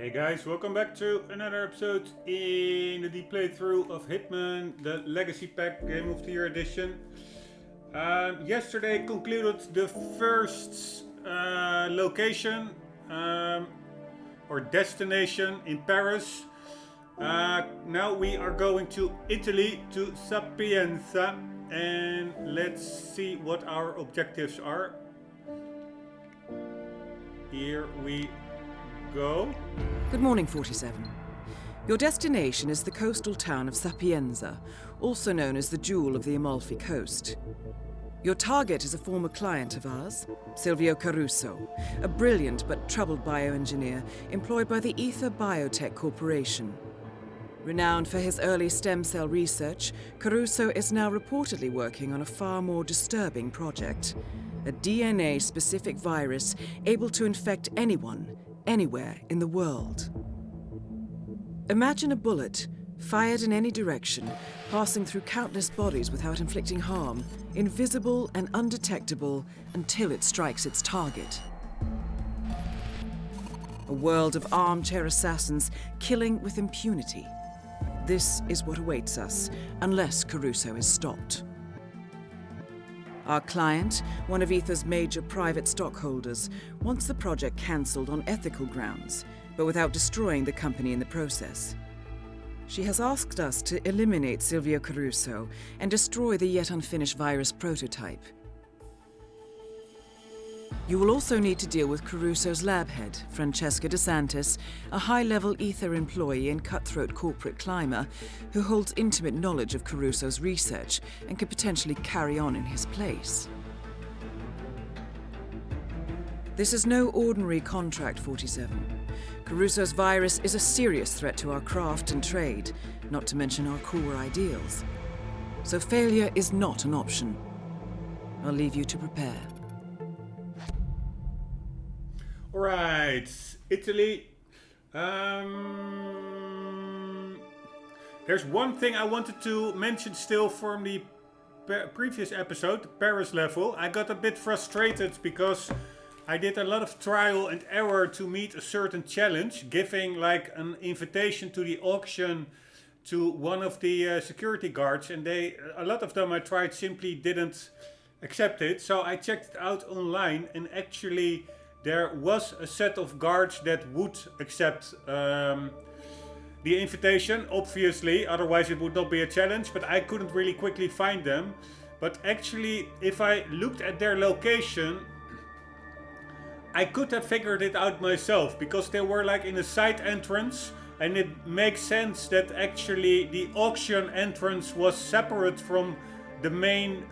Hey guys, welcome back to another episode in the deep playthrough of Hitman, the Legacy Pack Game of the Year edition. Yesterday concluded the first location or destination in Paris. Now we are going to Italy, to Sapienza, and let's see what our objectives are. Here we go. Good morning, 47. Your destination is the coastal town of Sapienza, also known as the Jewel of the Amalfi Coast. Your target is a former client of ours, SILVIO CARUSO, a brilliant but troubled bioengineer employed by the Ether Biotech Corporation. Renowned for his early stem cell research, CARUSO is now reportedly working on a far more disturbing project, a DNA-specific virus able to infect anyone, anywhere in the world. Imagine a bullet, fired in any direction, passing through countless bodies without inflicting harm, invisible and undetectable until it strikes its target. A world of armchair assassins killing with impunity. This is what awaits us, unless CARUSO is stopped. Our client, one of Ether's major private stockholders, wants the project cancelled on ethical grounds, but without destroying the company in the process. She has asked us to eliminate SILVIO CARUSO and destroy the yet unfinished virus prototype. You will also need to deal with CARUSO's lab head, FRANCESCA de SANTIS, a high-level Ether employee and cutthroat corporate climber who holds intimate knowledge of CARUSO's research and could potentially carry on in his place. This is no ordinary contract, 47. CARUSO's virus is a serious threat to our craft and trade, not to mention our core ideals. So failure is not an option. I'll leave you to prepare. Alright, Italy. There's one thing I wanted to mention still from the previous episode, the Paris level. I got a bit frustrated because I did a lot of trial and error to meet a certain challenge, giving like an invitation to the auction to one of the security guards, and a lot of them I tried simply didn't accept it. So I checked it out online, and actually there was a set of guards that would accept the invitation, obviously, otherwise it would not be a challenge, but I couldn't really quickly find them. But actually, if I looked at their location, I could have figured it out myself, because they were like in a side entrance, and it makes sense that actually the auction entrance was separate from the main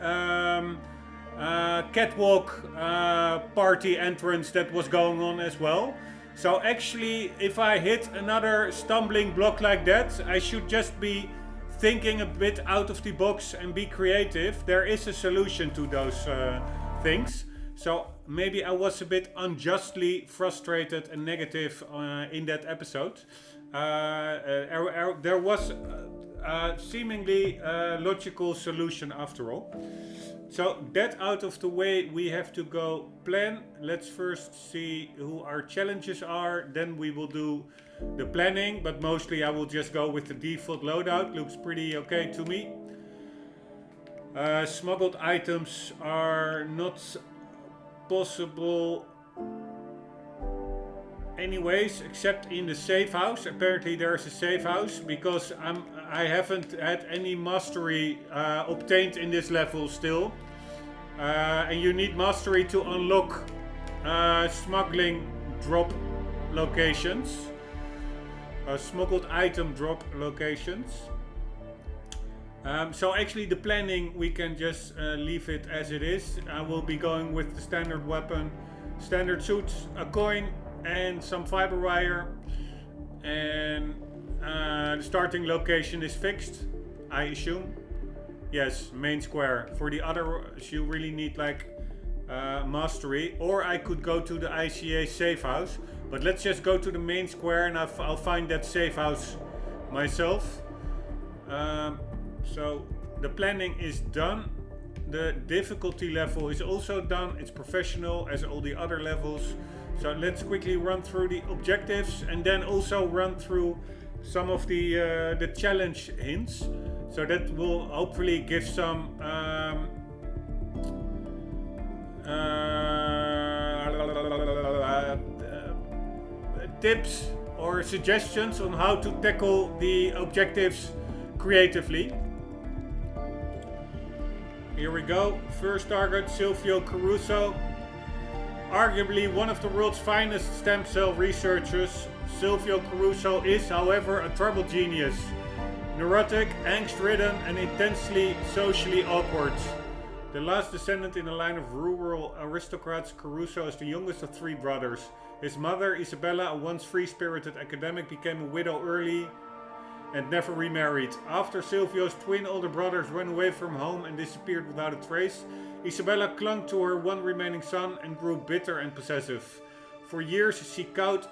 catwalk party entrance that was going on as well. So actually, if I hit another stumbling block like that, I should just be thinking a bit out of the box and be creative. There is a solution to those things. So maybe I was a bit unjustly frustrated and negative in that episode. There was a seemingly logical solution after all. So that out of the way, we have to go plan. Let's first see who our challenges are. Then we will do the planning, but mostly I will just go with the default loadout. Looks pretty okay to me. Smuggled items are not possible anyways, except in the safe house. Apparently there's a safe house, because I haven't had any mastery obtained in this level still. And you need mastery to unlock smuggling drop locations. Smuggled item drop locations. So actually the planning, we can just leave it as it is. I will be going with the standard weapon, standard suit, a coin, and some fiber wire. And the starting location is fixed, I assume. Yes, main square. For the others you really need like mastery. Or I could go to the ICA safe house. But let's just go to the main square, and I'll find that safe house myself. So the planning is done. The difficulty level is also done. It's professional as all the other levels. So let's quickly run through the objectives and then also run through some of the challenge hints. So that will hopefully give some tips or suggestions on how to tackle the objectives creatively. Here we go. First target, SILVIO CARUSO. Arguably one of the world's finest stem cell researchers, SILVIO CARUSO is, however, a troubled genius. Neurotic, angst-ridden, and intensely socially awkward. The last descendant in a line of rural aristocrats, CARUSO is the youngest of 3 brothers. His mother, Isabella, a once free-spirited academic, became a widow early and never remarried. After Silvio's twin older brothers ran away from home and disappeared without a trace, Isabella clung to her one remaining son and grew bitter and possessive. For years she cowed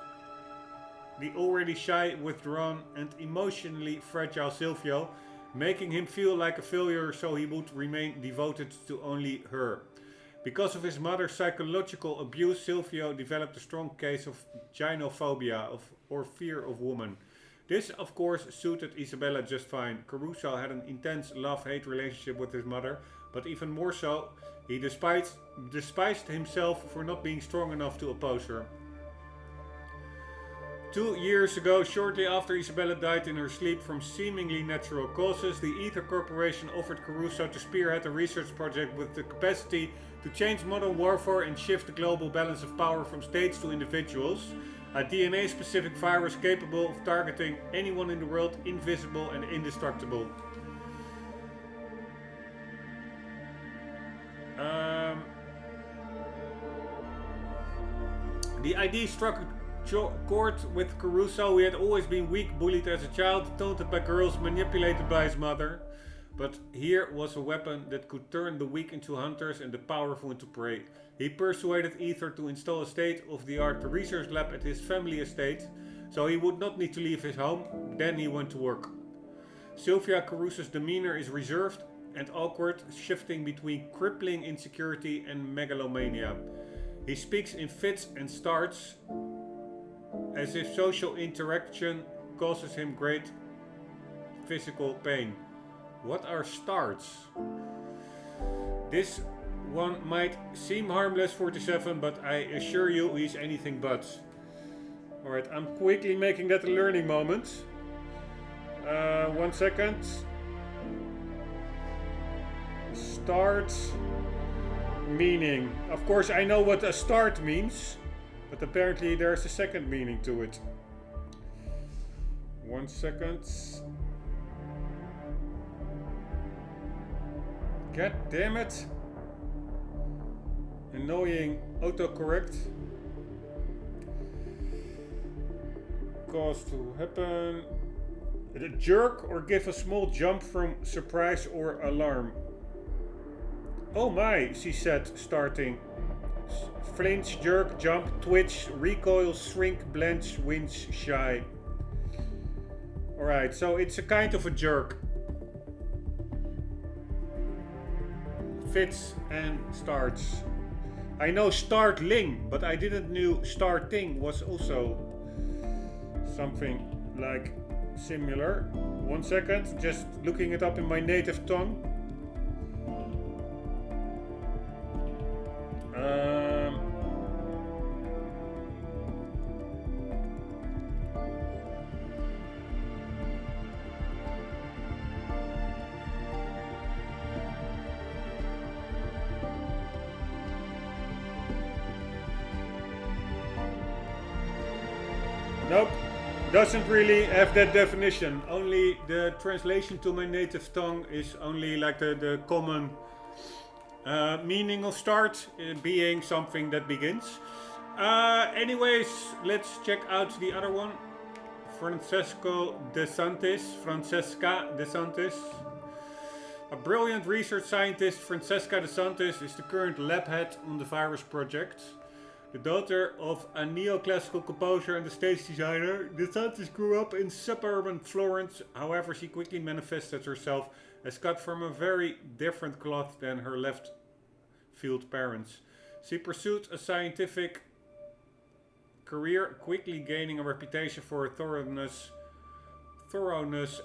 the already shy, withdrawn and emotionally fragile Silvio, making him feel like a failure so he would remain devoted to only her. Because of his mother's psychological abuse, Silvio developed a strong case of gynophobia, or fear of women. This, of course, suited Isabella just fine. CARUSO had an intense love-hate relationship with his mother, but even more so, he despised himself for not being strong enough to oppose her. 2 years ago, shortly after Isabella died in her sleep from seemingly natural causes, the Ether Corporation offered CARUSO to spearhead a research project with the capacity to change modern warfare and shift the global balance of power from states to individuals. A DNA-specific virus capable of targeting anyone in the world, invisible and indestructible. The idea struck a chord with CARUSO. He had always been weak, bullied as a child, taunted by girls, manipulated by his mother. But here was a weapon that could turn the weak into hunters and the powerful into prey. He persuaded Ether to install a state-of-the-art research lab at his family estate, so he would not need to leave his home. Then he went to work. SILVIO CARUSO's demeanor is reserved and awkward, shifting between crippling insecurity and megalomania. He speaks in fits and starts, as if social interaction causes him great physical pain. What are starts? This one might seem harmless, 47, but I assure you he's anything but. Alright, I'm quickly making that a learning moment. 1 second. Start meaning. Of course I know what a start means, but apparently there's a second meaning to it. 1 second. God damn it. Annoying autocorrect. Cause to happen. A jerk or give a small jump from surprise or alarm. Oh my, she said, starting. Flinch, jerk, jump, twitch, recoil, shrink, blanch, winch, shy. Alright, so it's a kind of a jerk. Fits and starts. I know startling, but I didn't know starting was also something like similar. 1 second, just looking it up in my native tongue. Nope, doesn't really have that definition. Only the translation to my native tongue is only like the common meaning of start, being something that begins. Anyways, let's check out the other one. Francesca de SANTIS. A brilliant research scientist, Francesca de SANTIS is the current lab head on the virus project. The daughter of a neoclassical composer and a stage designer, de SANTIS grew up in suburban Florence. However, she quickly manifested herself as cut from a very different cloth than her left-field parents. She pursued a scientific career, quickly gaining a reputation for thoroughness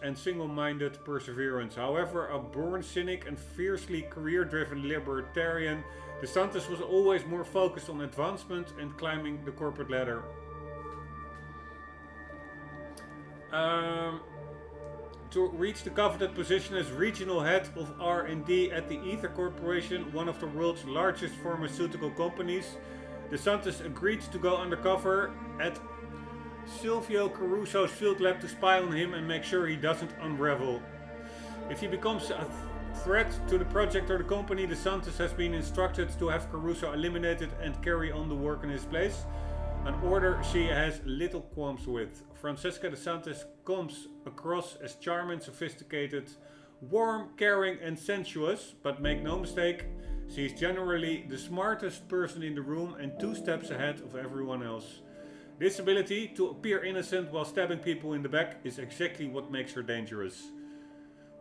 and single-minded perseverance. However, a born cynic and fiercely career-driven libertarian, DeSantis was always more focused on advancement and climbing the corporate ladder. To reach the coveted position as regional head of R&D at the Ether Corporation, one of the world's largest pharmaceutical companies, DeSantis agreed to go undercover at SILVIO CARUSO's field lab to spy on him and make sure he doesn't unravel. If he becomes a threat to the project or the company, DeSantis has been instructed to have Caruso eliminated and carry on the work in his place, an order she has little qualms with. FRANCESCA DeSantis comes across as charming, sophisticated, warm, caring and sensuous, but make no mistake, she is generally the smartest person in the room and 2 steps ahead of everyone else. This ability to appear innocent while stabbing people in the back is exactly what makes her dangerous.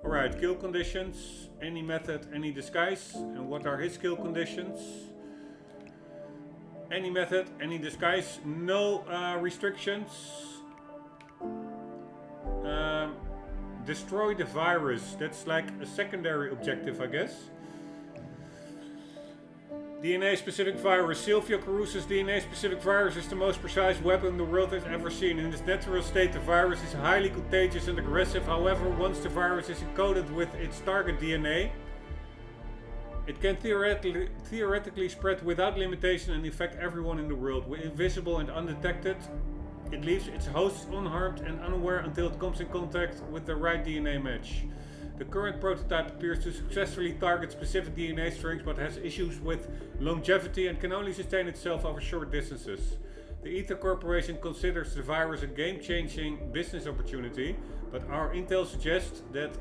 Alright, kill conditions, any method, any disguise. And what are his kill conditions? Any method, any disguise, no restrictions. Destroy the virus, that's like a secondary objective, I guess. DNA-specific virus. SILVIO CARUSO's DNA-specific virus is the most precise weapon the world has ever seen. In its natural state, the virus is highly contagious and aggressive. However, once the virus is encoded with its target DNA, it can theoretically spread without limitation and infect everyone in the world. Invisible and undetected, it leaves its hosts unharmed and unaware until it comes in contact with the right DNA match. The current prototype appears to successfully target specific DNA strings, but has issues with longevity and can only sustain itself over short distances. The Ether Corporation considers the virus a game-changing business opportunity, but our intel suggests that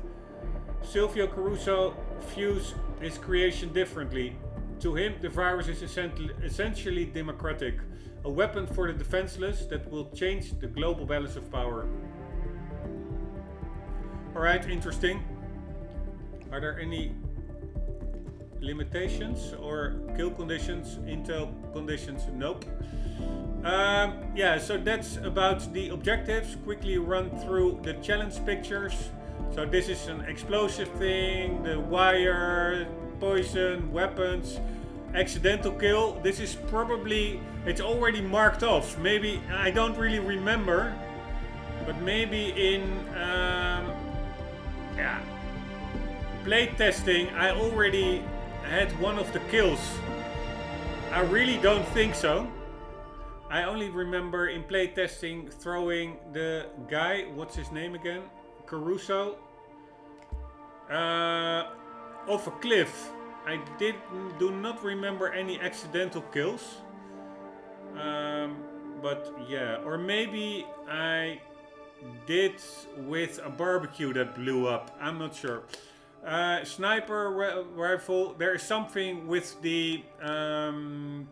SILVIO CARUSO views its creation differently. To him, the virus is essentially democratic, a weapon for the defenseless that will change the global balance of power. Alright, interesting. Are there any limitations or kill conditions, intel conditions? Nope. Yeah, so that's about the objectives. Quickly run through the challenge pictures. So this is an explosive thing, the wire, poison, weapons, accidental kill. This is probably, it's already marked off. Maybe, I don't really remember, but maybe in, yeah, play testing, I already had one of the kills. I really don't think so. I only remember in play testing throwing the guy, what's his name again? Caruso. Off a cliff. I do not remember any accidental kills. But yeah, or maybe I did with a barbecue that blew up. I'm not sure. Sniper rifle. There is something with the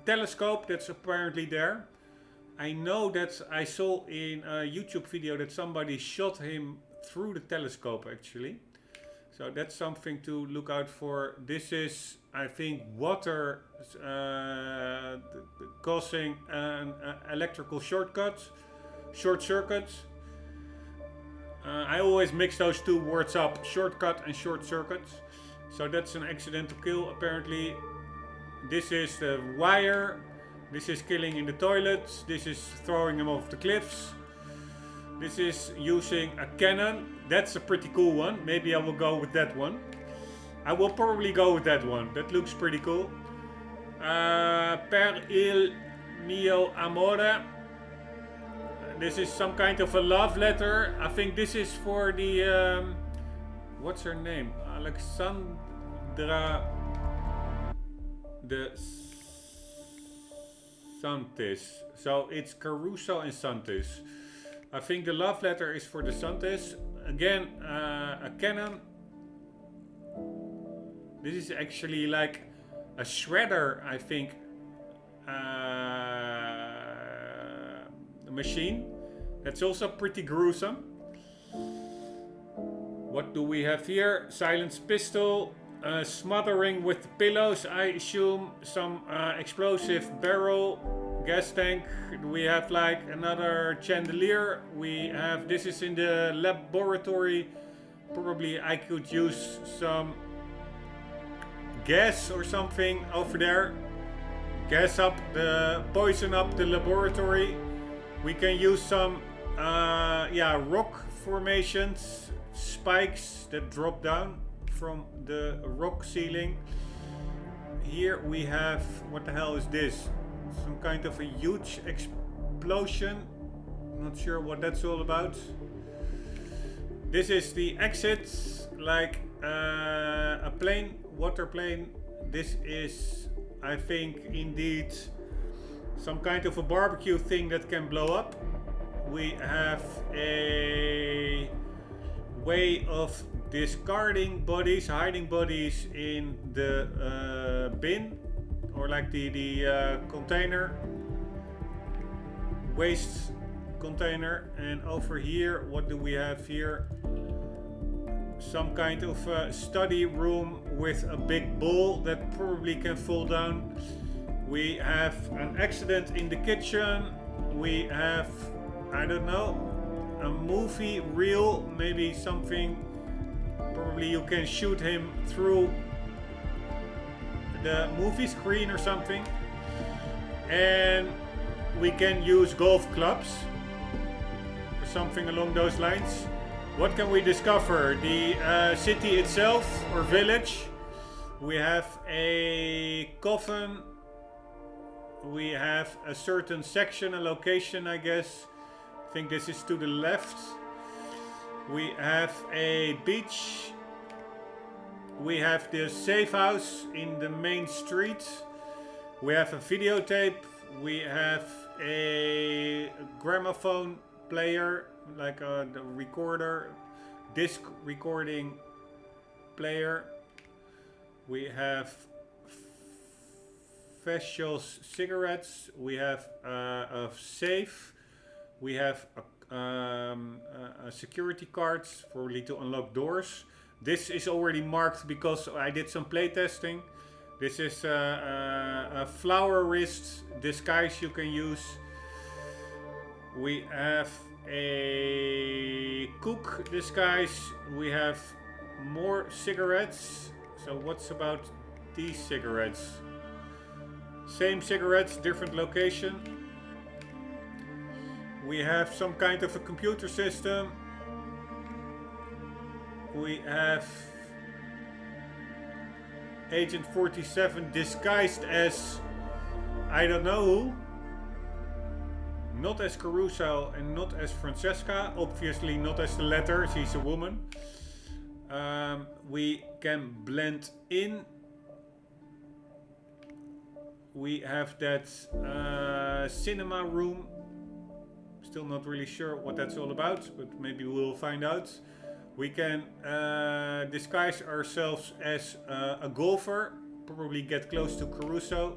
telescope that's apparently there. I know that I saw in a YouTube video that somebody shot him through the telescope actually. So that's something to look out for. This is, I think, water causing an electrical short circuit. I always mix those 2 words up, shortcut and short circuit. So that's an accidental kill apparently. This is the wire. This is killing in the toilets. This is throwing him off the cliffs. This is using a cannon. That's a pretty cool one. Maybe I will go with that one. I will probably go with that one. That looks pretty cool. Per il mio amore. This is some kind of a love letter. I think this is for the... what's her name? Alexandra de SANTIS. So it's Caruso and SANTIS. I think the love letter is for the SANTIS. Again, a cannon. This is actually like a shredder, I think. Machine. That's also pretty gruesome. What do we have here? Silenced pistol. Smothering with pillows, I assume. Some explosive barrel. gas tank. We have like another chandelier. We have, this is in the laboratory. Probably I could use some gas or something over there. Gas up the, poison up the laboratory. We can use some, yeah, rock formations, spikes that drop down from the rock ceiling. Here we have, what the hell is this? Some kind of a huge explosion. Not sure what that's all about. This is the exit, like a plane, water plane. This is, I think, indeed some kind of a barbecue thing that can blow up. We have a way of discarding bodies, hiding bodies in the bin, or like the container, waste container. And over here, what do we have here? Some kind of study room with a big ball that probably can fall down. We have an accident in the kitchen. We have, I don't know, a movie reel, maybe something. Probably you can shoot him through the movie screen or something. And we can use golf clubs or something along those lines. What can we discover? The city itself or village. We have a coffin. We have a certain section, a location, I guess. I think this is to the left. We have a beach. We have the safe house in the main street. We have a videotape. We have a gramophone player, like the recorder, disc recording player. We have Feshal's cigarettes. We have a safe. We have security cards probably to unlock doors. This is already marked because I did some playtesting. This is a flower wrist disguise you can use. We have a cook disguise. We have more cigarettes. So what's about these cigarettes? Same cigarettes, different location. We have some kind of a computer system. We have Agent 47 disguised as I don't know who. Not as CARUSO and not as FRANCESCA. Obviously not as the latter, she's a woman. We can blend in. We have that cinema room. Still not really sure what that's all about, but maybe we'll find out. We can disguise ourselves as a golfer, probably get close to CARUSO.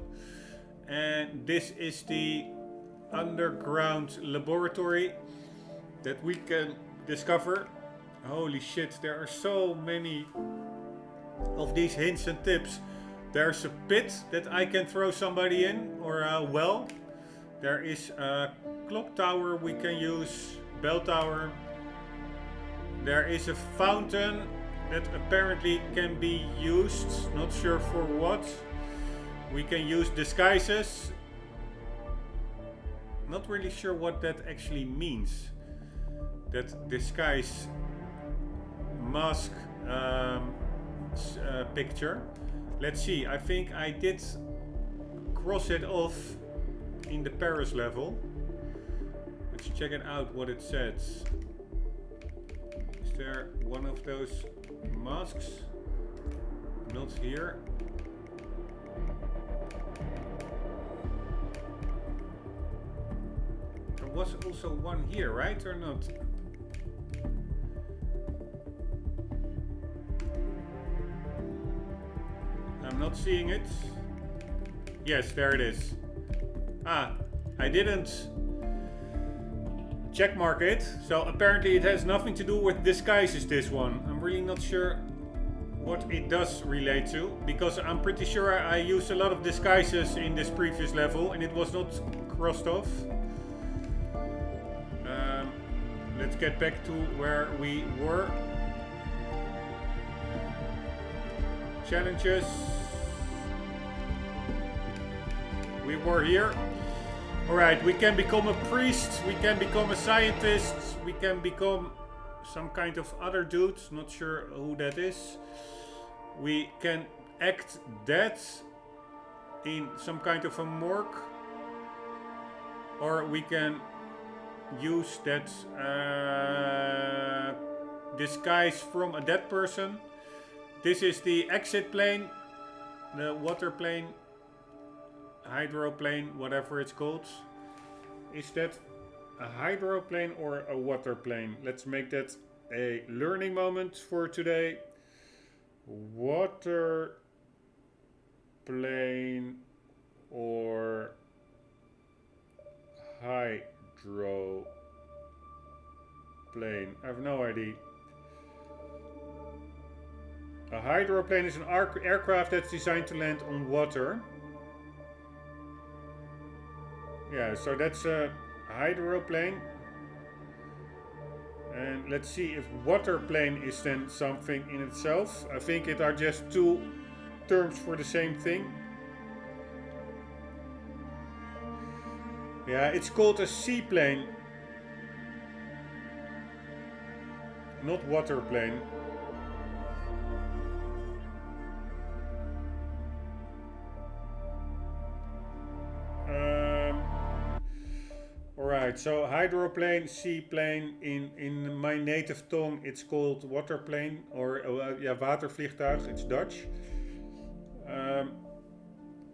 And this is the underground laboratory that we can discover. Holy shit, there are so many of these hints and tips. There's a pit that I can throw somebody in, or a well. There is a clock tower we can use, bell tower. There is a fountain that apparently can be used, not sure for what. We can use disguises. Not really sure what that actually means. That disguise mask picture. Let's see, I think I did cross it off in the Paris level. Let's check it out what it says. Is there one of those masks? Not here. There was also one here, right, or not? I'm not seeing it. Yes, there it is. Ah, I didn't checkmark it, so apparently it has nothing to do with disguises, this one. I'm really not sure what it does relate to, because I'm pretty sure I used a lot of disguises in this previous level and it was not crossed off. Let's get back to where we were. Challenges. We were here. Alright, we can become a priest, we can become a scientist, we can become some kind of other dude, not sure who that is. We can act dead in some kind of a morgue. Or we can use that disguise from a dead person. This is the exit plane, the water plane, hydroplane, whatever it's called. Is that a hydroplane or a water plane? Let's make that a learning moment for today. Water plane or hydroplane? I have no idea. A hydroplane is an aircraft that's designed to land on water. Yeah, so that's a hydroplane. And let's see if waterplane is then something in itself. I think it are just two terms for the same thing. Yeah, it's called a seaplane. Not waterplane. Alright, so hydroplane, seaplane, in my native tongue it's called waterplane, or yeah, watervliegtuig, it's Dutch.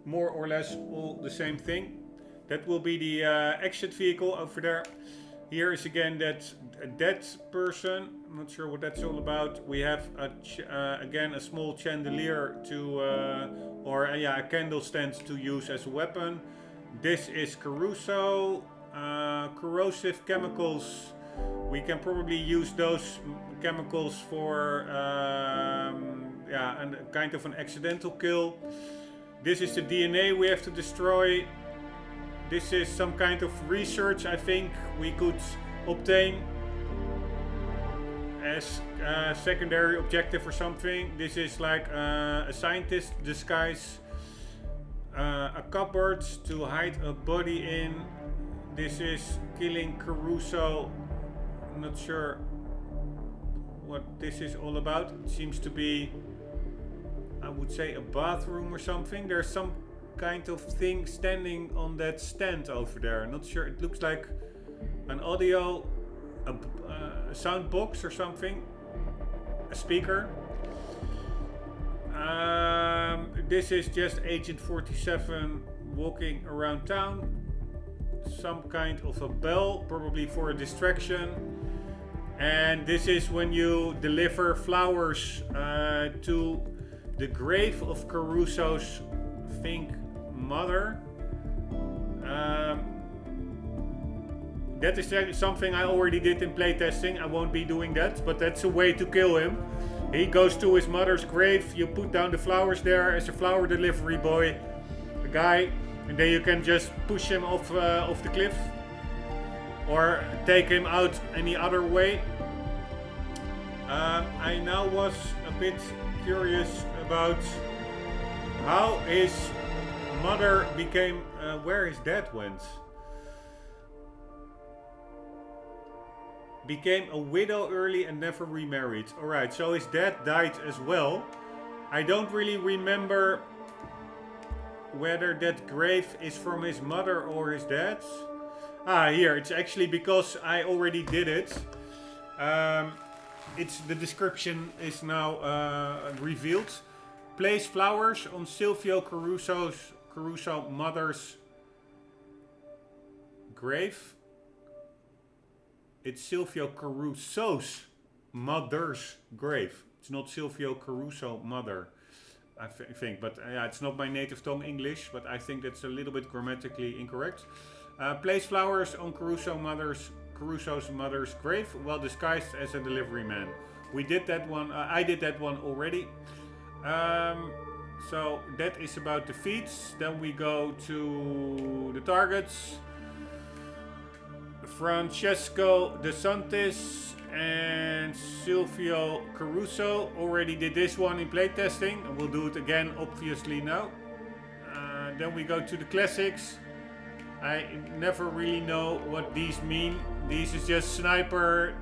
More or less all the same thing. That will be the exit vehicle over there. Here is again that dead person, I'm not sure what that's all about. We have again a small chandelier to, a candle stand to use as a weapon. This is CARUSO. Corrosive chemicals. We can probably use those chemicals for a kind of an accidental kill. This is the DNA we have to destroy. This is some kind of research I think we could obtain as a secondary objective or something. This is like a scientist disguise. A cupboard to hide a body in. This is killing CARUSO. I'm not sure what this is all about. It seems to be, I would say, a bathroom or something. There's some kind of thing standing on that stand over there. Not sure. It looks like an audio, a sound box or something. A speaker. This is just Agent 47 walking around town. Some kind of a bell, probably for a distraction. And this is when you deliver flowers to the grave of CARUSO's, I think, mother. That is something I already did in playtesting. I won't be doing that, but that's a way to kill him. He goes to his mother's grave, you put down the flowers there as a flower delivery boy, a guy, and then you can just push him off the cliff or take him out any other way. I now was a bit curious about how his mother became, where his dad went. Became a widow early and never remarried. Alright, so his dad died as well. I don't really remember whether that grave is from his mother or his dad's. Ah, here, it's actually because I already did it. It's the description is now revealed. Place flowers on SILVIO CARUSO mother's grave. It's SILVIO CARUSO's mother's grave. It's not SILVIO CARUSO mother, I think. But yeah, it's not my native tongue English, but I think that's a little bit grammatically incorrect. Place flowers on CARUSO's mother's grave while disguised as a delivery man. We did that one. I did that one already. So that is about the feats. Then we go to the targets. Francesco De Santis and SILVIO CARUSO already did this one in playtesting, and we'll do it again obviously now. Then we go to the classics. I never really know what these mean. These is just sniper,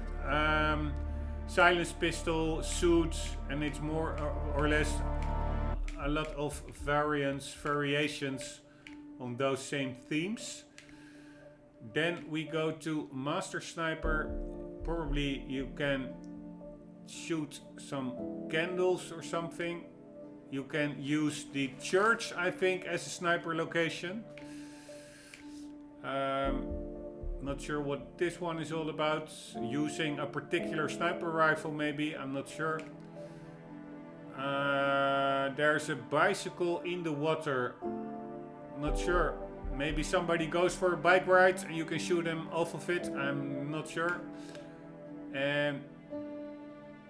silence pistol, suit, and it's more or less a lot of variations on those same themes. Then we go to Master Sniper. Probably you can shoot some candles or something. You can use the church, I think, as a sniper location. Not sure what this one is all about. Using a particular sniper rifle maybe, I'm not sure. There's a bicycle in the water. Not sure. Maybe somebody goes for a bike ride and you can shoot them off of it. I'm not sure. And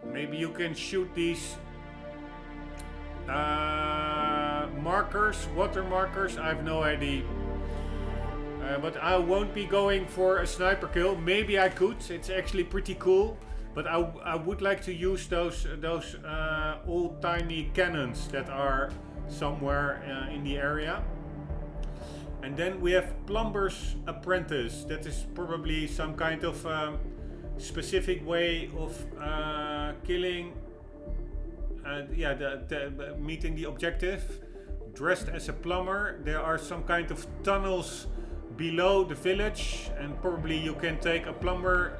maybe you can shoot these markers, water markers. I have no idea. But I won't be going for a sniper kill. Maybe I could. It's actually pretty cool. But I would like to use those old tiny cannons that are somewhere in the area. And then we have Plumber's Apprentice. That is probably some kind of specific way of killing. Meeting the objective. Dressed as a plumber. There are some kind of tunnels below the village, and probably you can take a plumber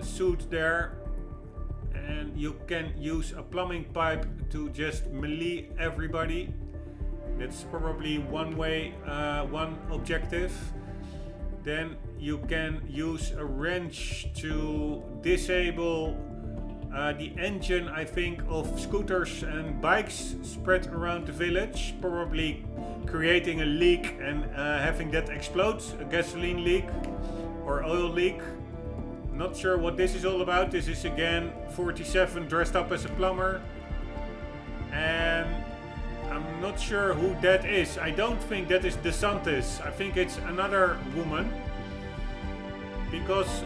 suit there, and you can use a plumbing pipe to just melee everybody. That's probably one way, one objective. Then you can use a wrench to disable the engine, I think, of scooters and bikes spread around the village, probably creating a leak and having that explode, a gasoline leak or oil leak. Not sure what this is all about. This is again 47 dressed up as a plumber, and I'm not sure who that is. I don't think that is De Santis. I think it's another woman, because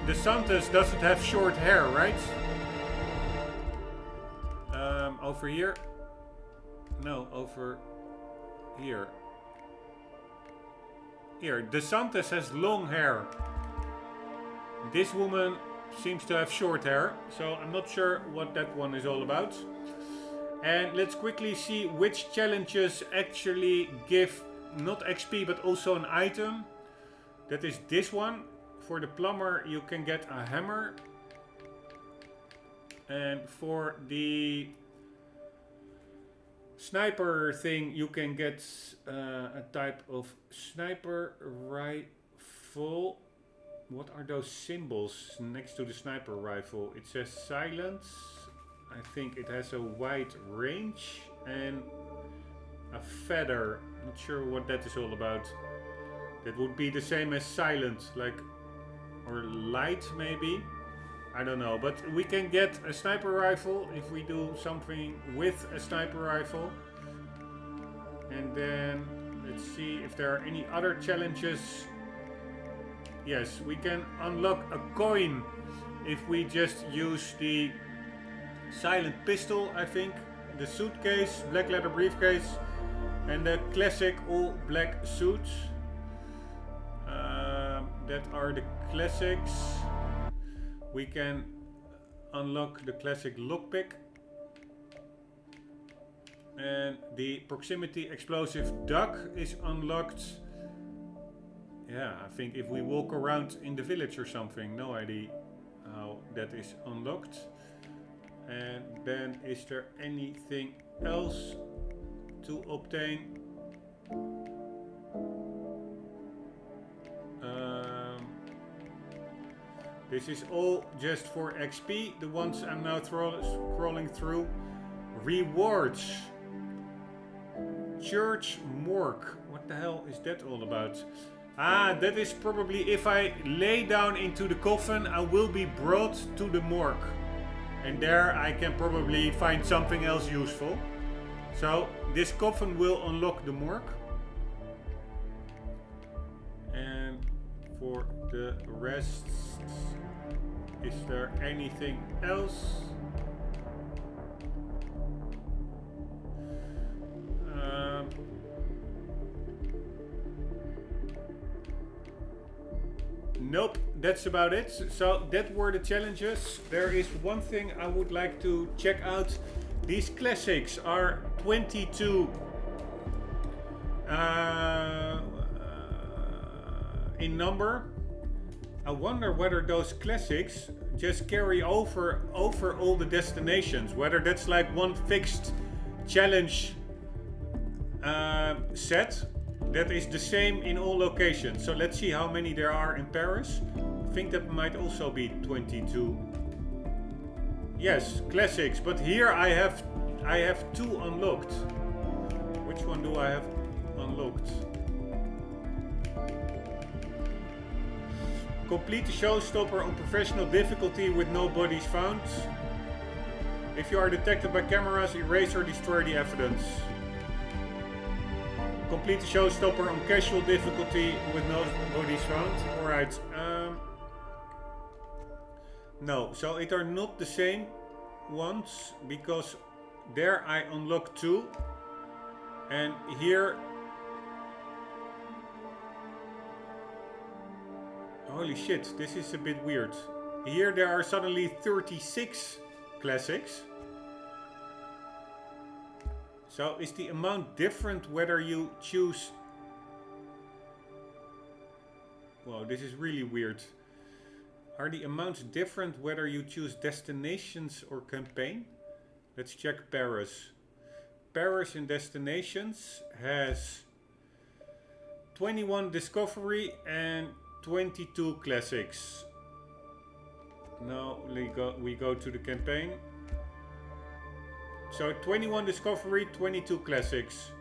De Santis doesn't have short hair, right? Over here? No, over here. Here, De Santis has long hair. This woman seems to have short hair, so I'm not sure what that one is all about. And let's quickly see which challenges actually give not XP but also an item. That is this one. For the plumber you can get a hammer. And for the sniper thing you can get a type of sniper rifle. What are those symbols next to the sniper rifle? It says silence. I think it has a wide range and a feather. Not sure what that is all about. That would be the same as silent, like, or light maybe. I don't know, but we can get a sniper rifle if we do something with a sniper rifle. And then let's see if there are any other challenges. Yes, we can unlock a coin if we just use the silent pistol, I think. The suitcase, black leather briefcase, and the classic all black suit. That are the classics. We can unlock the classic lockpick. And the proximity explosive duck is unlocked. Yeah, I think if we walk around in the village or something, no idea how that is unlocked. And then is there anything else to obtain? This is all just for XP, the ones I'm now scrolling through. Rewards. Church morgue. What the hell is that all about? Ah, that is probably if I lay down into the coffin, I will be brought to the morgue. And there I can probably find something else useful. So this coffin will unlock the morgue. And for the rest. Is there anything else? Nope, that's about it. So that were the challenges. There is one thing I would like to check out. These classics are 22 in number. I wonder whether those classics just carry over all the destinations. Whether that's like one fixed challenge set that is the same in all locations. So let's see how many there are in Paris. I think that might also be 22. Yes, classics. But here I have 2 unlocked. Which one do I have unlocked? Complete the showstopper on professional difficulty with no bodies found. If you are detected by cameras, erase or destroy the evidence. Complete the showstopper on casual difficulty with no bodies found. Alright. No, so it are not the same ones, because there I unlocked 2. And here... Holy shit, this is a bit weird. Here there are suddenly 36 classics. So is the amount different whether you choose... Wow, this is really weird. Are the amounts different whether you choose destinations or campaign? Let's check Paris. Paris in destinations has 21 discovery and 22 classics. Now we go to the campaign. So 21 discovery, 22 classics.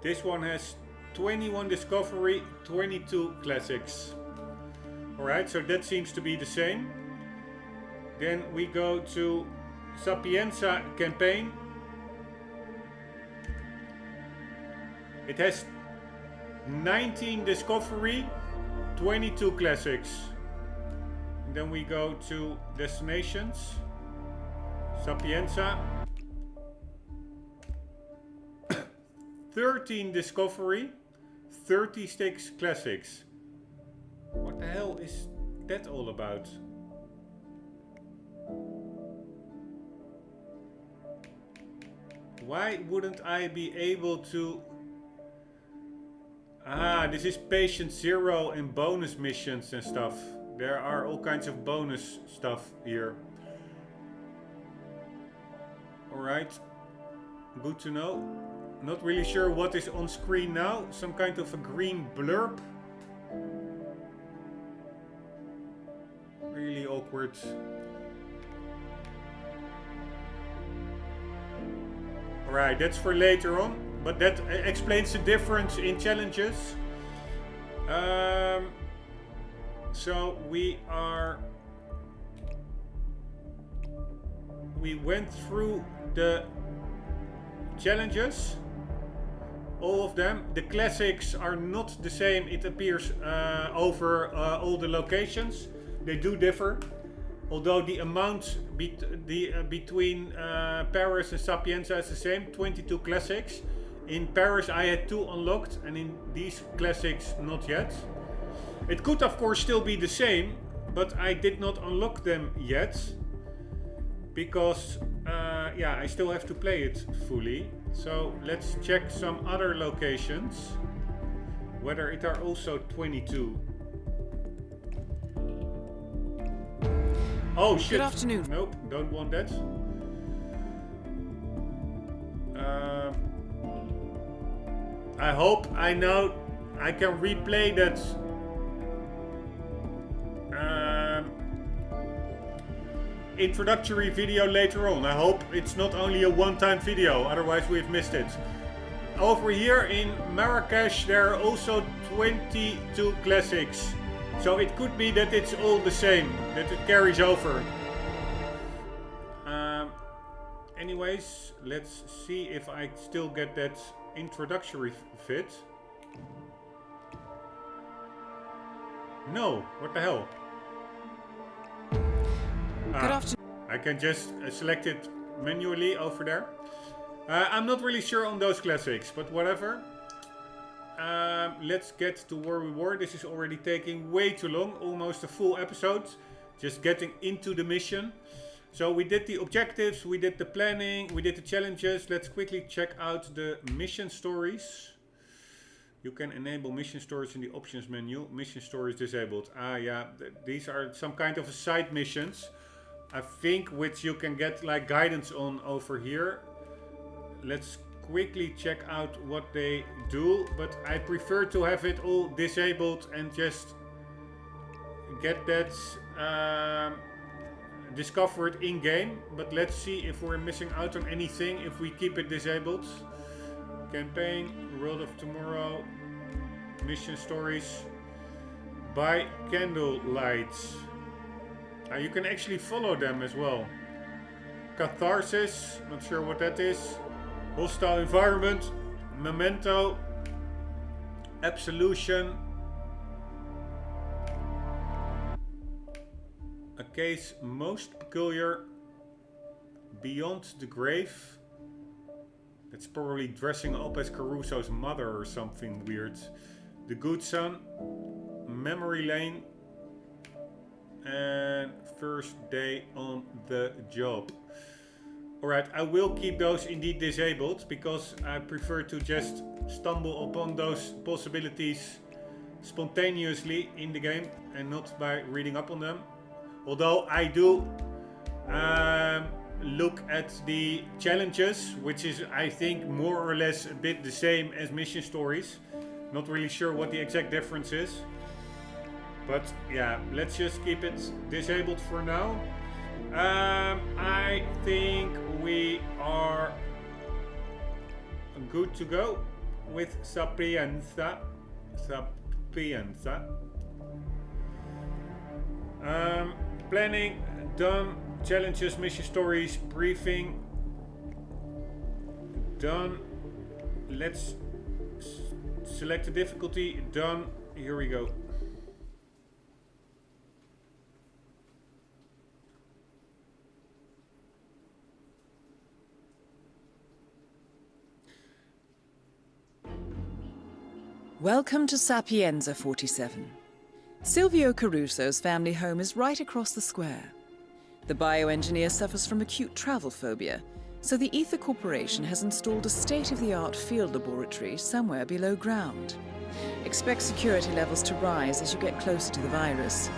This one has 21 discovery, 22 classics. Alright, so that seems to be the same. Then we go to Sapienza campaign. It has 19 discovery, 22 classics. And then we go to destinations. Sapienza. 13 discovery, 36 classics. What the hell is that all about? Why wouldn't I be able to... Ah, this is patient 0 and bonus missions and stuff. There are all kinds of bonus stuff here. Alright. Good to know. Not really sure what is on screen now. Some kind of a green blurb. Really awkward. Alright, that's for later on. But that explains the difference in challenges. So we went through the challenges, all of them. The classics are not the same, it appears, over all the locations. They do differ, although the amount between Paris and Sapienza is the same, 22 classics. In Paris I had 2 unlocked, and in these classics not yet. It could of course still be the same, but I did not unlock them yet. Because, yeah, I still have to play it fully. So let's check some other locations. Whether it are also 22. Oh shit! Good afternoon. Nope, don't want that. I hope I know I can replay that introductory video later on. I hope it's not only a one-time video, otherwise we've missed it. Over here in Marrakesh there are also 22 classics. So it could be that it's all the same, that it carries over. Anyways, let's see if I still get that introductory vid. No, what the hell? Good afternoon. I can just select it manually over there. I'm not really sure on those classics, but whatever. Let's get to where we were. This is already taking way too long, almost a full episode. Just getting into the mission. So we did the objectives, we did the planning, we did the challenges. Let's quickly check out the mission stories. You can enable mission stories in the options menu. Mission stories disabled. Yeah, these are some kind of side missions. I think which you can get like guidance on over here. Let's quickly check out what they do, but I prefer to have it all disabled and just get that discovered in game. But let's see if we're missing out on anything if we keep it disabled. Campaign, World of Tomorrow, mission stories, by candlelight. You can actually follow them as well. Catharsis, not sure what that is. Hostile environment, memento, absolution, a case most peculiar, beyond the grave. That's probably dressing up as Caruso's mother or something weird. The Good Son, Memory Lane, and First Day on the Job. Alright, I will keep those indeed disabled because I prefer to just stumble upon those possibilities spontaneously in the game and not by reading up on them. Although I do look at the challenges, which is I think more or less a bit the same as mission stories. Not really sure what the exact difference is. But yeah, let's just keep it disabled for now. I think we are good to go with Sapienza. Planning done. Challenges, mission stories, briefing done. Let's select the difficulty. Done. Here we go. Welcome to Sapienza 47. Silvio Caruso's family home is right across the square. The bioengineer suffers from acute travel phobia, so the Ether Corporation has installed a state-of-the-art field laboratory somewhere below ground. Expect security levels to rise as you get closer to the virus.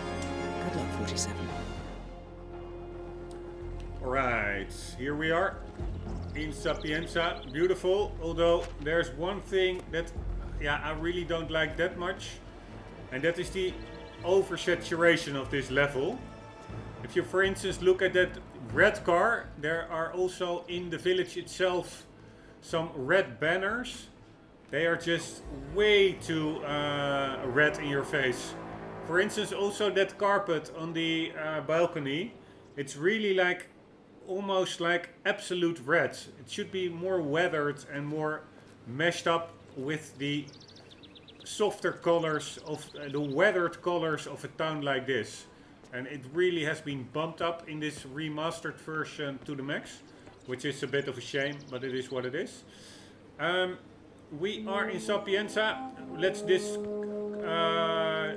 Good luck, 47. Alright, here we are in Sapienza. Beautiful, although there's one thing that I really don't like that much, and that is the oversaturation of this level. If you, for instance, look at that red car, there are also in the village itself some red banners. They are just way too red in your face. For instance, also that carpet on the balcony, it's really like almost like absolute red. It should be more weathered and more meshed up with the softer colors of the weathered colors of a town like this. And it really has been bumped up in this remastered version to the max, which is a bit of a shame, but it is what it is. We are in Sapienza. Let's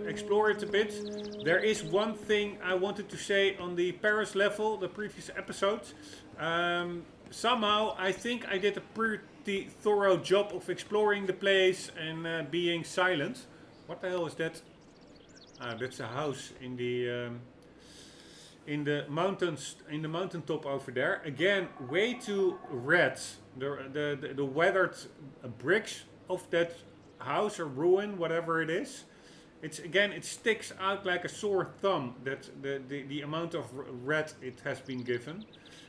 explore it a bit. There is one thing I wanted to say on the Paris level, the previous episode. Somehow I think I did a pretty thorough job of exploring the place and being silent. What the hell is that? That's a house in the mountains, in the mountaintop over there. Again, way too red. The weathered bricks of that house or ruin, whatever it is. It's again, it sticks out like a sore thumb that the amount of red it has been given.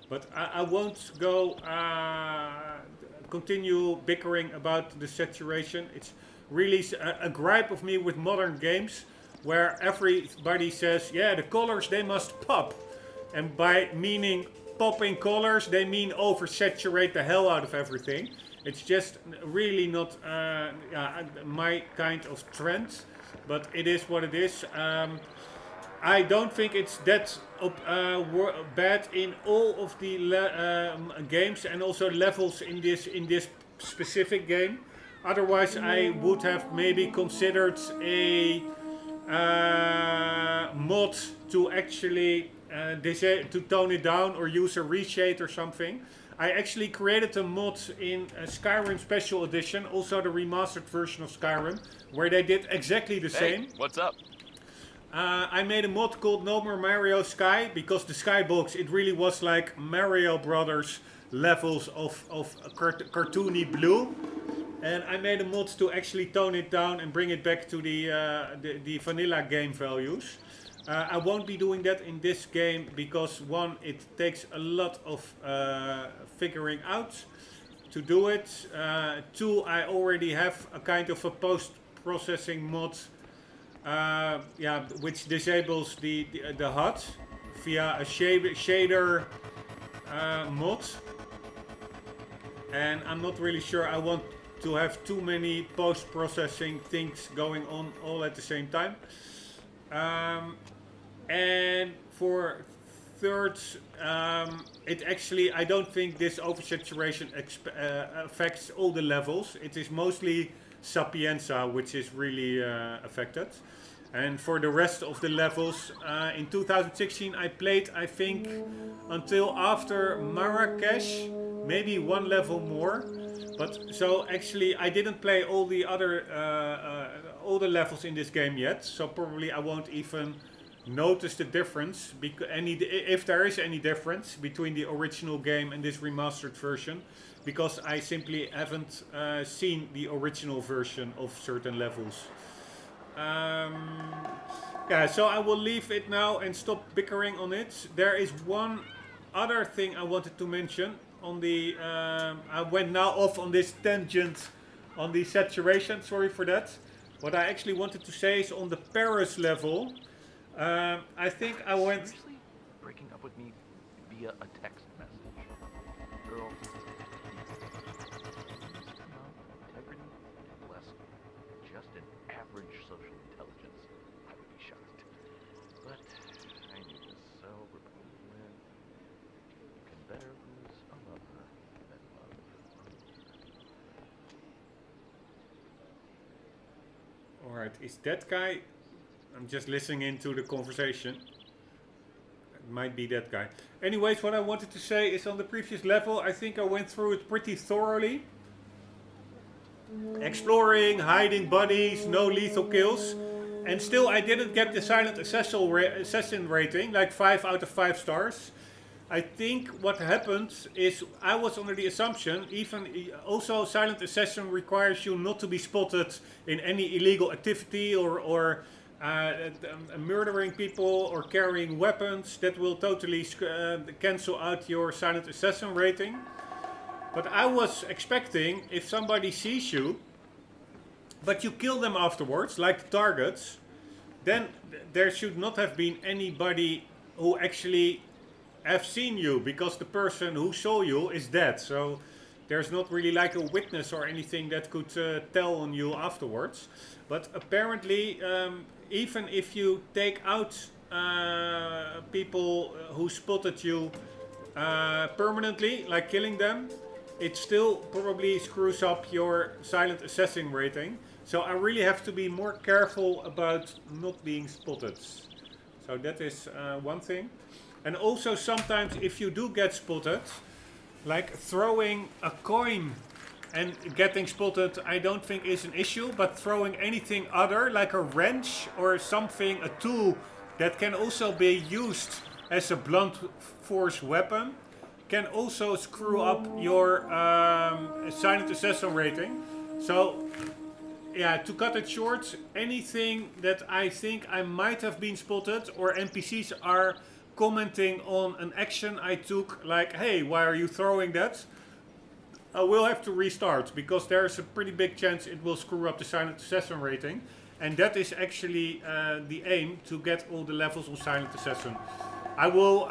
But I won't go continue bickering about the saturation. It's really a gripe of me with modern games, where everybody says, yeah, the colors, they must pop. And by meaning popping colors, they mean oversaturate the hell out of everything. It's just really not my kind of trend, but it is what it is. I don't think it's that bad in all of the games and also levels in this specific game. Otherwise, I would have maybe considered a mod to actually to tone it down or use a reshade or something. I actually created a mod in Skyrim Special Edition, also the remastered version of Skyrim, where they did exactly the same. What's up? I made a mod called No More Mario Sky, because the skybox, it really was like Mario Brothers levels of cartoony blue. And I made a mod to actually tone it down and bring it back to the vanilla game values. I won't be doing that in this game because one, it takes a lot of figuring out to do it. Two, I already have a kind of a post-processing mod, which disables the HUD via a shader mod. And I'm not really sure I want to have too many post-processing things going on all at the same time. And for third, it actually, I don't think this oversaturation affects all the levels. It is mostly Sapienza which is really affected. And for the rest of the levels, in 2016 I played, I think, until after Marrakesh, maybe one level more. But so actually I didn't play all the other all the levels in this game yet, so probably I won't even notice the difference, if there is any difference between the original game and this remastered version, because I simply haven't seen the original version of certain levels. Yeah, so I will leave it now and stop bickering on it. There is one other thing I wanted to mention. On the I went now off on this tangent on the saturation, sorry for that. What I actually wanted to say is on the Paris level, I think I went... Seriously? Breaking up with me via a text message. Girl. No, integrity, less just an average social intelligence. I would be shocked. But I need this so repeatedly. You can better lose a lover than love a loser. Alright, is that guy... I'm just listening into the conversation. It might be that guy. Anyways, what I wanted to say is on the previous level, I think I went through it pretty thoroughly. Exploring, hiding bodies, no lethal kills. And still I didn't get the silent assassin rating, like 5 out of 5 stars. I think what happened is I was under the assumption, also silent assassin requires you not to be spotted in any illegal activity or murdering people or carrying weapons. That will totally cancel out your silent assassin rating. But I was expecting, if somebody sees you, but you kill them afterwards, like the targets, then there should not have been anybody who actually have seen you, because the person who saw you is dead. So there's not really like a witness or anything that could tell on you afterwards. But apparently, even if you take out people who spotted you permanently, like killing them, it still probably screws up your silent assassin rating. So I really have to be more careful about not being spotted. So that is one thing. And also sometimes if you do get spotted, like throwing a coin and getting spotted, I don't think is an issue, but throwing anything other, like a wrench or something, a tool that can also be used as a blunt force weapon, can also screw up your silent assassin rating. So yeah, to cut it short, anything that I think I might have been spotted or NPCs are commenting on an action I took, like, hey, why are you throwing that? I will have to restart, because there's a pretty big chance it will screw up the silent assassin rating. And that is actually the aim, to get all the levels of silent assassin. I will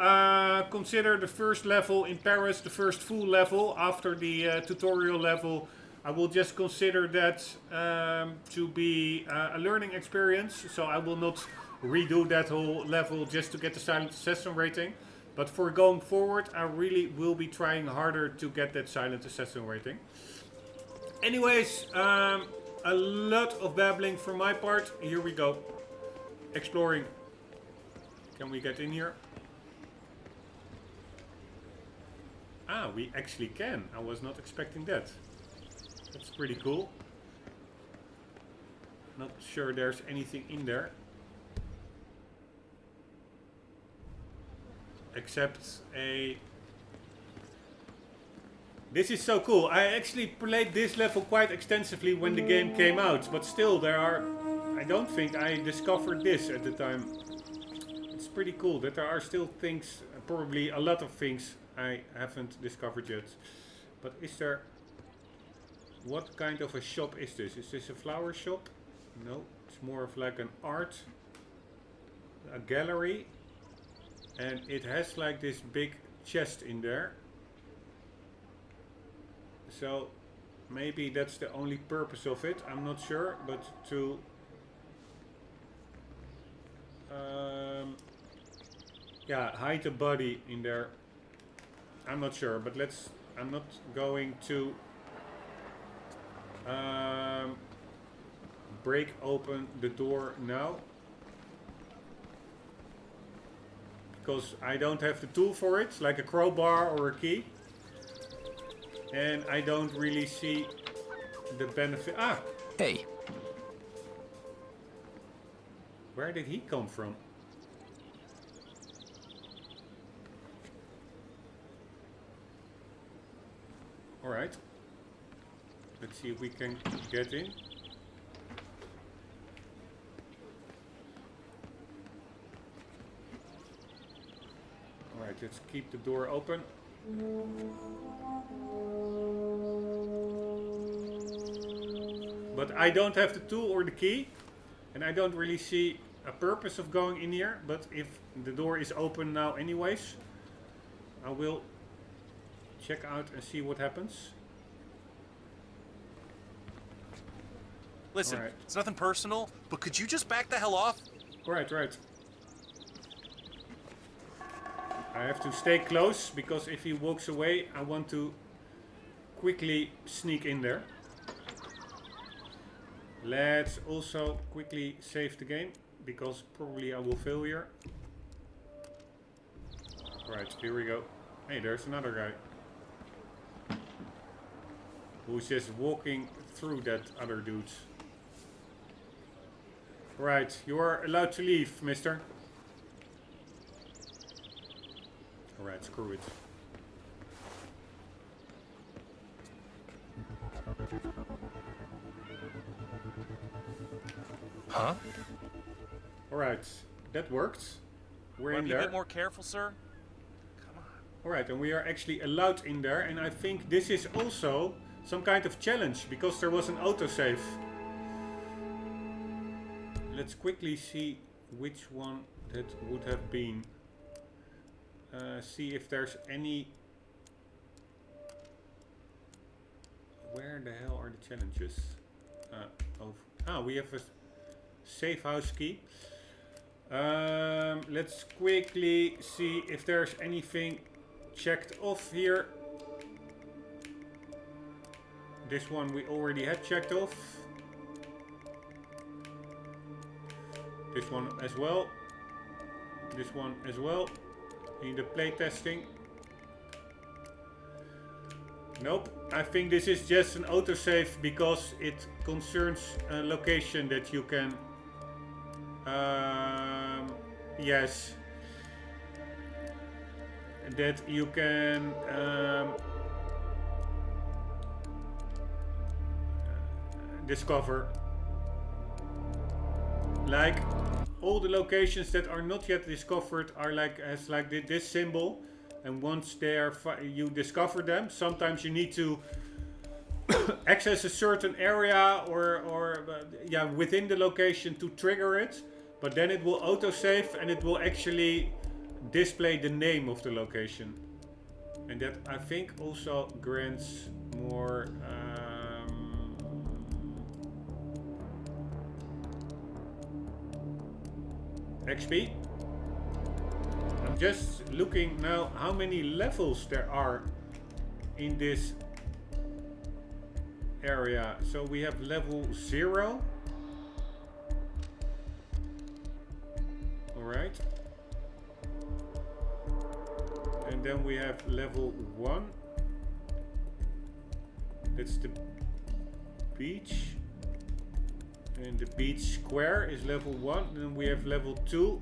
consider the first level in Paris the first full level after the tutorial level. I will just consider that to be a learning experience. So I will not redo that whole level just to get the silent assassin rating. But for going forward, I really will be trying harder to get that silent assassin rating. Anyways, a lot of babbling from my part. Here we go. Exploring. Can we get in here? Ah, we actually can. I was not expecting that. That's pretty cool. Not sure there's anything in there. Except a... This is so cool. I actually played this level quite extensively when the game came out. But still, there are... I don't think I discovered this at the time. It's pretty cool that there are still things, probably a lot of things I haven't discovered yet. But is there... What kind of a shop is this? Is this a flower shop? No, it's more of like an art... a gallery. And it has like this big chest in there. So maybe that's the only purpose of it. I'm not sure, but to... yeah, hide a body in there. I'm not sure, but let's... I'm not going to... break open the door now. Because I don't have the tool for it, like a crowbar or a key. And I don't really see the benefit. Ah! Hey. Where did he come from? Alright. Let's see if we can get in. Alright, let's keep the door open. But I don't have the tool or the key. And I don't really see a purpose of going in here. But if the door is open now anyways, I will check out and see what happens. Listen, Alright. It's nothing personal, but could you just back the hell off? Right. I have to stay close, because if he walks away, I want to quickly sneak in there. Let's also quickly save the game, because probably I will fail here. Right, here we go. Hey, there's another guy. Who's just walking through that other dude. Right, you are allowed to leave, mister. Alright, screw it. Huh? Alright, that worked. We're Want in to be a there. bit more careful, sir? Come on. Alright, and we are actually allowed in there. And I think this is also some kind of challenge, because there was an autosave. Let's quickly see which one that would have been. See if there's any... Where the hell are the challenges? We have a safe house key. Let's quickly see if there's anything checked off here. This one we already had checked off. This one as well. This one as well. In the playtesting. Nope. I think this is just an autosave because it concerns a location that you can... yes. That you can... discover. Like... all the locations that are not yet discovered are like has like this symbol, and once they are you discover them, sometimes you need to access a certain area or yeah, within the location to trigger it, but then it will autosave and it will actually display the name of the location. And that, I think, also grants more XP. I'm just looking now how many levels there are in this area. So we have level 0. Alright. And then we have level 1. That's the beach. And the beach square is level 1. Then we have level 2,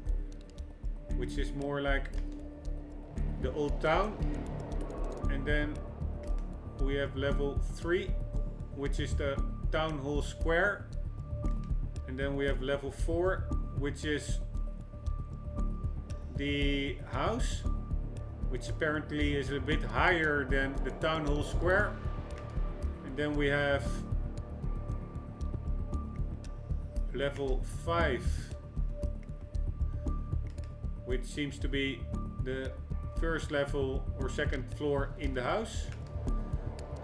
which is more like the old town. And then we have level 3, which is the town hall square. And then we have level 4, which is the house, which apparently is a bit higher than the town hall square. And then we have level 5, which seems to be the first level or second floor in the house.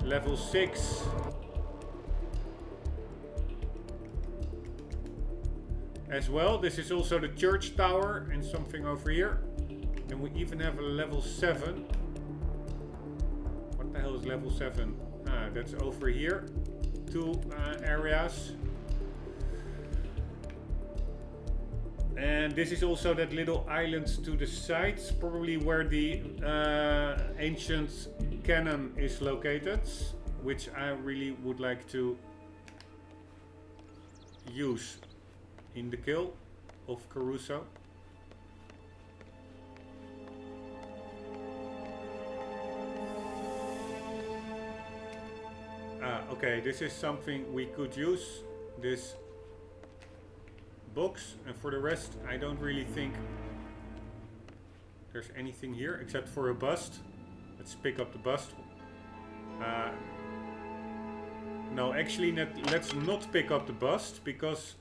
Level 6 as well. This is also the church tower and something over here. And we even have a level 7. What the hell is level 7? Ah, that's over here. 2 areas. And this is also that little island to the side, probably where the ancient cannon is located, which I really would like to use in the kill of CARUSO. Okay, this is something we could use, this box, and for the rest I don't really think there's anything here except for a bust. Let's pick up the bust. No, actually let's not pick up the bust because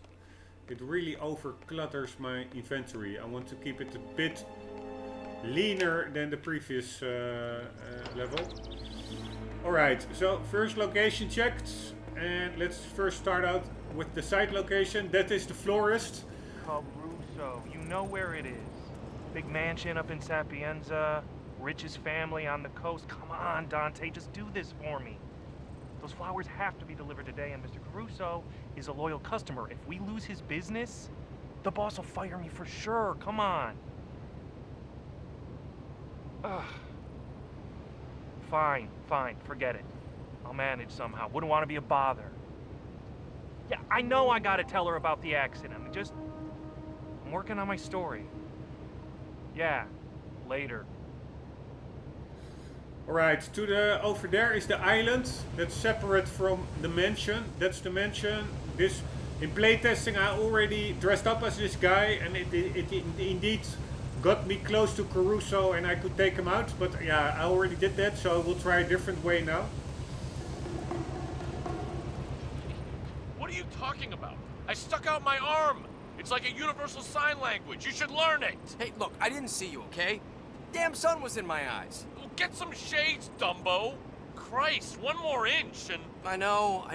it really overclutters my inventory. I want to keep it a bit leaner than the previous level. Alright, so first location checked, and let's first start out with the side location. That is the florist. CARUSO, you know where it is. Big mansion up in Sapienza, richest family on the coast. Come on, Dante, just do this for me. Those flowers have to be delivered today, and Mr. CARUSO is a loyal customer. If we lose his business, the boss will fire me for sure. Come on. Ugh. Fine, forget it. I'll manage somehow. Wouldn't want to be a bother. Yeah, I know I gotta tell her about the accident. I'm working on my story. Yeah, later. Alright, to the over there is the island that's separate from the mansion. That's the mansion. This in playtesting I already dressed up as this guy, and it indeed got me close to CARUSO and I could take him out, but yeah, I already did that, so we'll try a different way now. What are you talking about? I stuck out my arm. It's like a universal sign language. You should learn it. Hey, look, I didn't see you, okay? Damn sun was in my eyes. Well, get some shades, Dumbo. Christ, one more inch and... I know.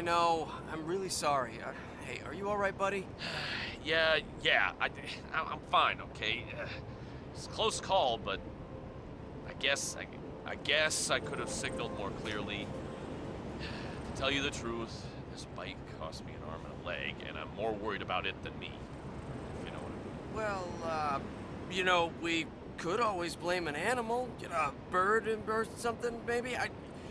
I'm really sorry. Hey, are you all right, buddy? Yeah, I'm fine, okay? It's a close call, but I guess I could have signaled more clearly. To tell you the truth, this bike cost me an arm and a leg, and I'm more worried about it than me. If you know what I mean. Well, you know, we could always blame an animal. You know, a bird or something, maybe.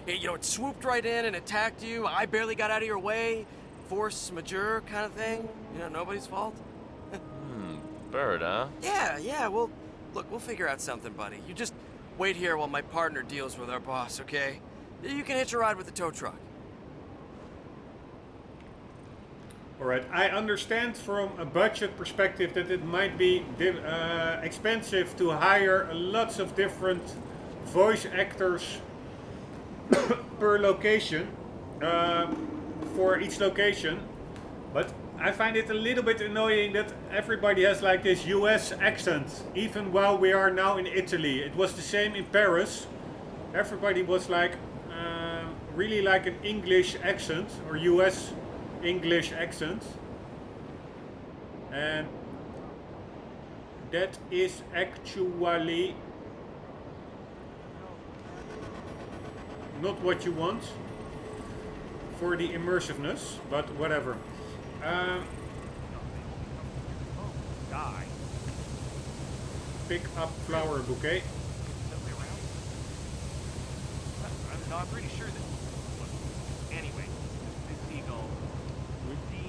You know, it swooped right in and attacked you. I barely got out of your way. Force majeure kind of thing. You know, nobody's fault. Bird, huh? Yeah, well, look, we'll figure out something, buddy. You just wait here while my partner deals with our boss, okay? You can hitch a ride with the tow truck. Alright, I understand from a budget perspective that it might be expensive to hire lots of different voice actors per location, for each location, but I find it a little bit annoying that everybody has like this US accent, even while we are now in Italy. It was the same in Paris. Everybody was like really like an English accent or US English accent. And that is actually not what you want for the immersiveness, but whatever. Die. Pick up flower bouquet. No, I'm pretty sure that. Anyway, this seagull.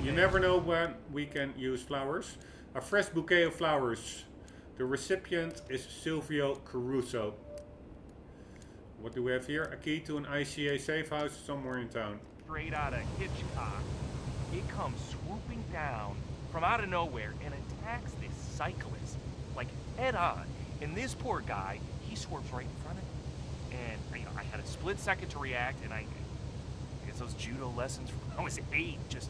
You never know when we can use flowers. A fresh bouquet of flowers. The recipient is SILVIO CARUSO. What do we have here? A key to an ICA safe house somewhere in town. Straight out of Hitchcock. It comes swooping down from out of nowhere and attacks this cyclist, like head on. And this poor guy, he swerves right in front of it. And I had a split second to react, and I guess those judo lessons from when I was 8 just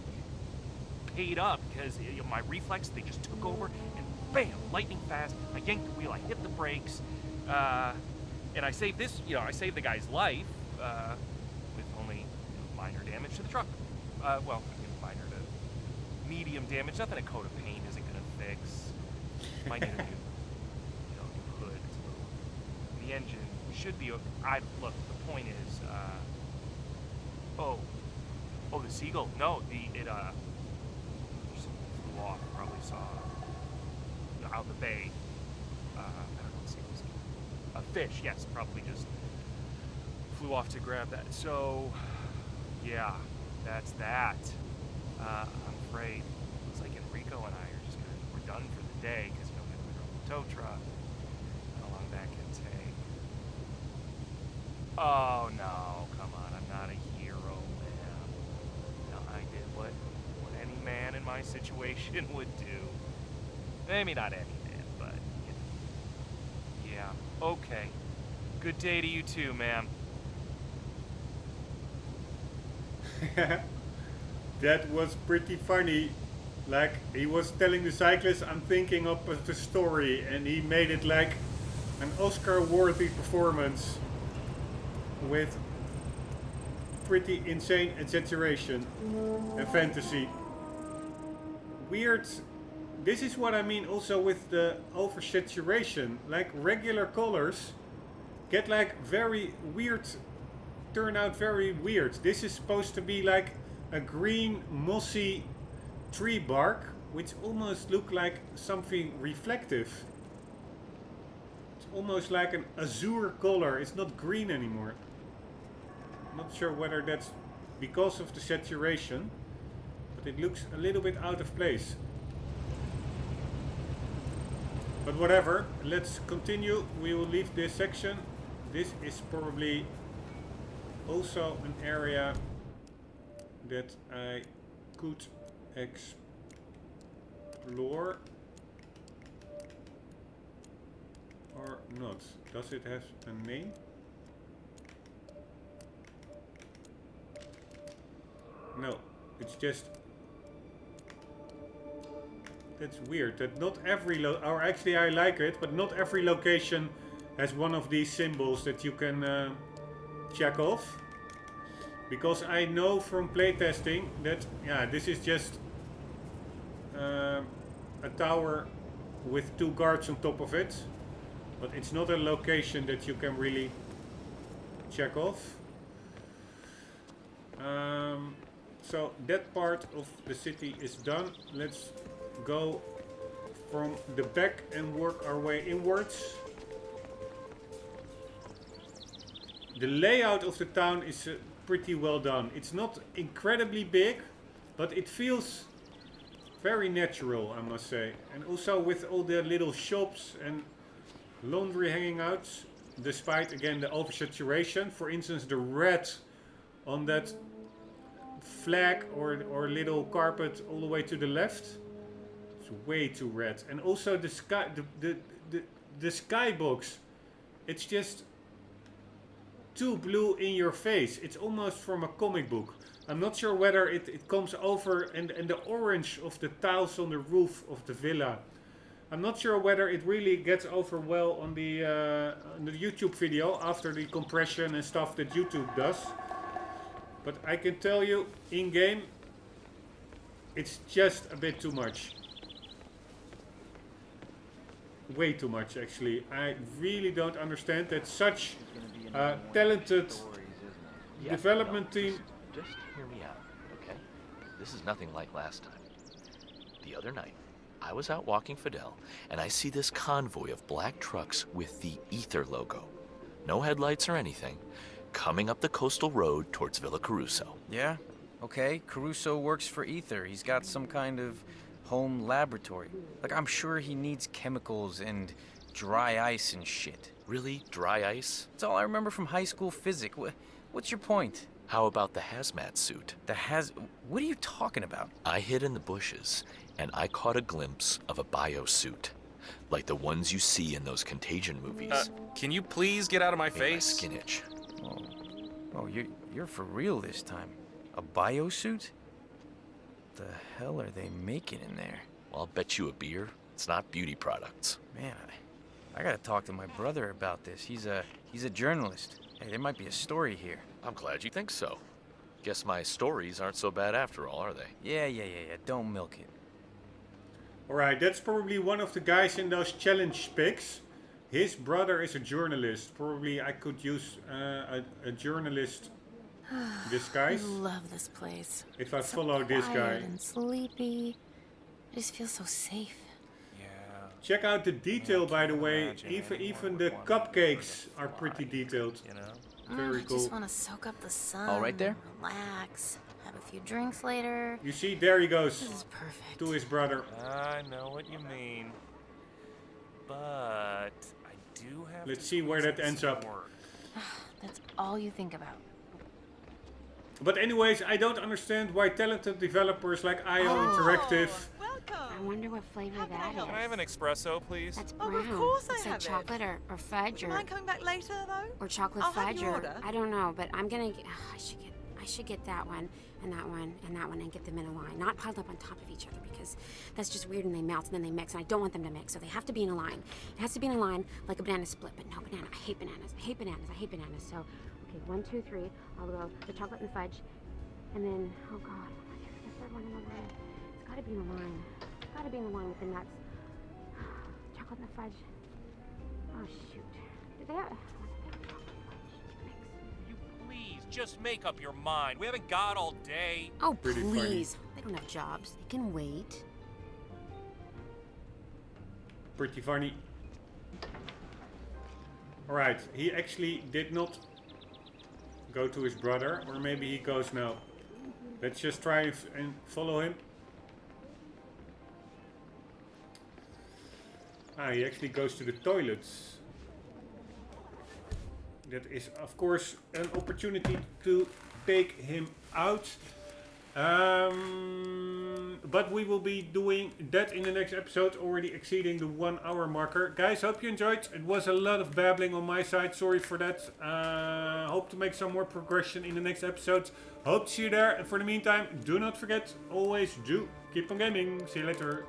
paid up because my reflex, they just took over, and bam, lightning fast. I yanked the wheel, I hit the brakes, and I saved this, I saved the guy's life with only minor damage to the truck. Well, minor to medium damage, nothing a coat of paint isn't gonna fix. Might need a new, new hood. The engine should be okay. Look, the point is, oh, the seagull. No, it just flew off. Probably saw out in the bay. I don't see this. A fish, yes, probably just flew off to grab that. So, yeah, that's that. I'm afraid looks like Enrico and I are just we're done for the day because we have to go the tow truck. How long that can take? Oh no, come on, I'm not a hero, man. No, I did what any man in my situation would do. Maybe not any man, but yeah. Okay. Good day to you too, ma'am. That was pretty funny. Like, he was telling the cyclist, I'm thinking of a story, and he made it like an Oscar-worthy performance with pretty insane exaggeration and fantasy. Weird. This is what I mean also with the oversaturation. Like, regular colors get like very weird, turn out very weird. This is supposed to be like a green mossy tree bark, which almost look like something reflective. It's almost like an azure color. It's not green anymore. I'm not sure whether that's because of the saturation, but it looks a little bit out of place. But whatever, let's continue. We will leave this section. This is probably also an area that I could explore or not. Does it have a name? No, it's just, that's weird that not every or actually I like it, but not every location has one of these symbols that you can check off. Because I know from playtesting that, yeah, this is just a tower with 2 guards on top of it. But it's not a location that you can really check off. So that part of the city is done. Let's go from the back and work our way inwards. The layout of the town is pretty well done. It's not incredibly big, but it feels very natural, I must say. And also with all the little shops and laundry hanging out, despite again the oversaturation. For instance, the red on that flag or little carpet all the way to the left, it's way too red. And also the sky, the skybox, it's just too blue in your face. It's almost from a comic book. I'm not sure whether it comes over and the orange of the tiles on the roof of the villa. I'm not sure whether it really gets over well on the YouTube video after the compression and stuff that YouTube does. But I can tell you, in game, it's just a bit too much. Way too much, actually. I really don't understand that such talented development team. Just hear me out, okay? This is nothing like last time. The other night, I was out walking Fidel, and I see this convoy of black trucks with the Ether logo. No headlights or anything, coming up the coastal road towards Villa CARUSO. Yeah, okay. CARUSO works for Ether. He's got some kind of home laboratory. Like, I'm sure he needs chemicals and dry ice and shit. Really? Dry ice? That's all I remember from high school physics. What's your point? How about the hazmat suit? What are you talking about? I hid in the bushes, and I caught a glimpse of a biosuit. Like the ones you see in those Contagion movies. Can you please get out of my Made face? my skin itch. Oh, you're for real this time. A biosuit? The hell are they making in there? Well, I'll bet you a beer. It's not beauty products. Man, I gotta talk to my brother about this. He's a journalist. Hey, there might be a story here. I'm glad you think so. Guess my stories aren't so bad after all, are they? Yeah. Don't milk it. Alright, that's probably one of the guys in those challenge pics. His brother is a journalist. Probably I could use a journalist disguise. I love this place. If I It's so follow this quiet guy. and sleepy. I just feel so safe. Yeah. Check out the detail, by the way. imagine Even anyone the would want to cupcakes fly, are pretty detailed. You know? Very I cool. just want to soak up the sun. All right there? Relax. Have a few drinks later. You see, there he goes This is perfect. to his brother. I know what you mean. But I do have Let's to see where squeeze that in ends some up. work. That's all you think about. But anyways, I don't understand why talented developers like IO Interactive. I wonder what flavor that is. Can I have an espresso, please? That's Oh, brown. of course I Looks like have it. chocolate or fudge Do you mind coming back later, though? or chocolate I'll have fudge your or order. I don't know, but I'm gonna get, I should get that one and that one and that one and get them in a line, not piled up on top of each other because that's just weird and they melt and then they mix and I don't want them to mix, so they have to be in a line. It has to be in a line like a banana split, but no banana. I hate bananas. I hate bananas. I hate bananas. So okay, 1, 2, 3. I'll go the chocolate and fudge, and then oh god, the third one in the line. It's got to be in a line. It's got to be in a line with the nuts. Chocolate and the fudge. Oh shoot. Did they have? You please just make up your mind. We haven't got all day. Oh, Pretty funny. please. They don't have jobs. They can wait. Pretty funny. Alright, he actually did not go to his brother, or maybe he goes now. Let's just try and follow him. Ah, he actually goes to the toilets. That is, of course, an opportunity to take him out. But we will be doing that in the next episode, already exceeding the 1 hour marker. Guys, hope you enjoyed. It was a lot of babbling on my side. Sorry for that. Hope to make some more progression in the next episode. Hope to see you there. And for the meantime, do not forget, always do keep on gaming. See you later.